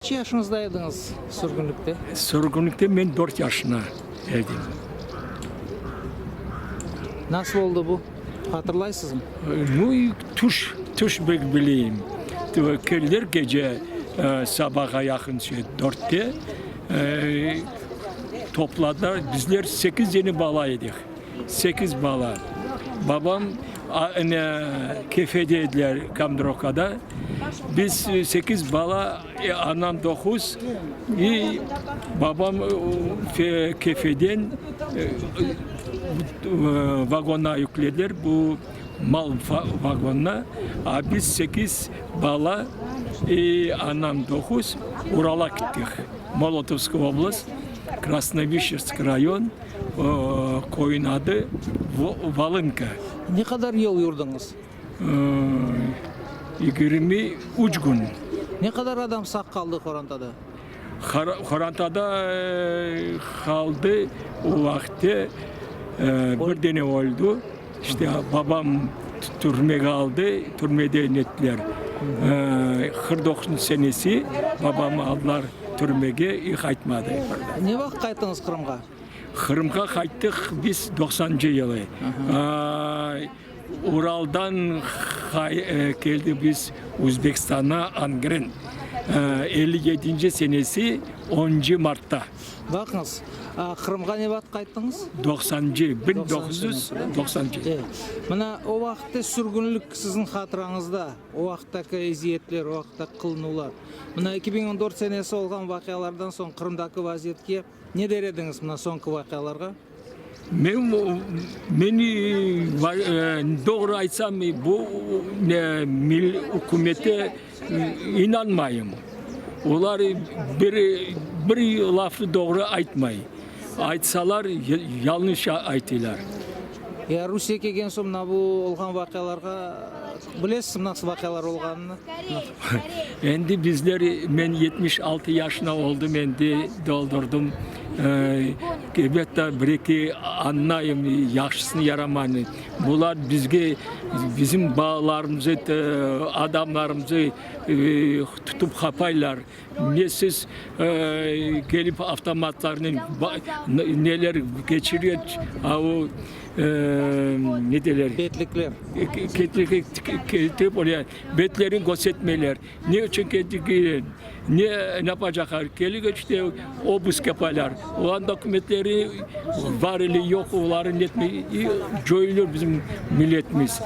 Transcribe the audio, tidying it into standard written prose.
Kaç yaşınızdaydınız sürgünlükte? Sürgünlükte ben 4 yaşına geldim. Nasıl oldu bu? Hatırlaysınız mı? Ну, tuş bileyim. Köylüler gece sabaha yakın 4'te topladılar. Bizler 8 yeni balaydık. 8 bala. Babam kefedeydiler Kamdroka'da. Biz 8 bala, anam 9. Babam kefeden vagona yüklediler. Bu mal vagonuna. Biz 8 bala, anam 9. Ural'a gittik. Molotovska oblast, Krasnovişersk rayon, koyun adı Valınka. Ne kadar yıl yurdunuz? 23 gün. Ne kadar adam sağ kaldı Korantada? Korantada kaldı o vakti bir tane oldu. İşte babam türmeye aldı, türmede nettiler. 49 senesi babamı aldılar türmeye, kaytmadı. Ne vakit kayttınız Kırım'a? Kırım'a kayttık biz 90. yılı. Ural'dan geldi biz Özbekistan'a Angren. 57. senesi 10. Mart'ta. Bakınız, Kırım'a ne vakit kayttınız? 90. 1990. Evet. Mana o vakitte sürgünlük sizin hatıranızda, o vakitteki eziyetler, o vakitteki kılınılar. Mana 2014 senesi olgan vakıyalardan son Kırım'daki vaziyetke ne der ediniz mana sonki vakıyalarga? Beni doğru aytsam bu hükümete inanmayım. Onlar bir lafı doğru aytmayı. Aytsalar yanlış aytılar. Ya Rusya kelgen soň mına bu olgan vakıyalarga bilesiz nasıl vakıyalar olganını? Endi bizler, men 76 yaşına oldum, endi doldurdum. Elbette bir-iki anlayım, yaxşısını yaramanı. Bunlar bizim bağlarımızı, adamlarımızı tutup kapaylar. Ne siz gelip avtomatlarının neler geçiriyor, o ne derler? Betlikler. Betlerin gözetmeler. Ne için kendi ne yapacaklar? Geliyor işte obüs yaparlar. O an dokumentleri var ile yok, onların netmeyi joyuluyor bizim milletimiz.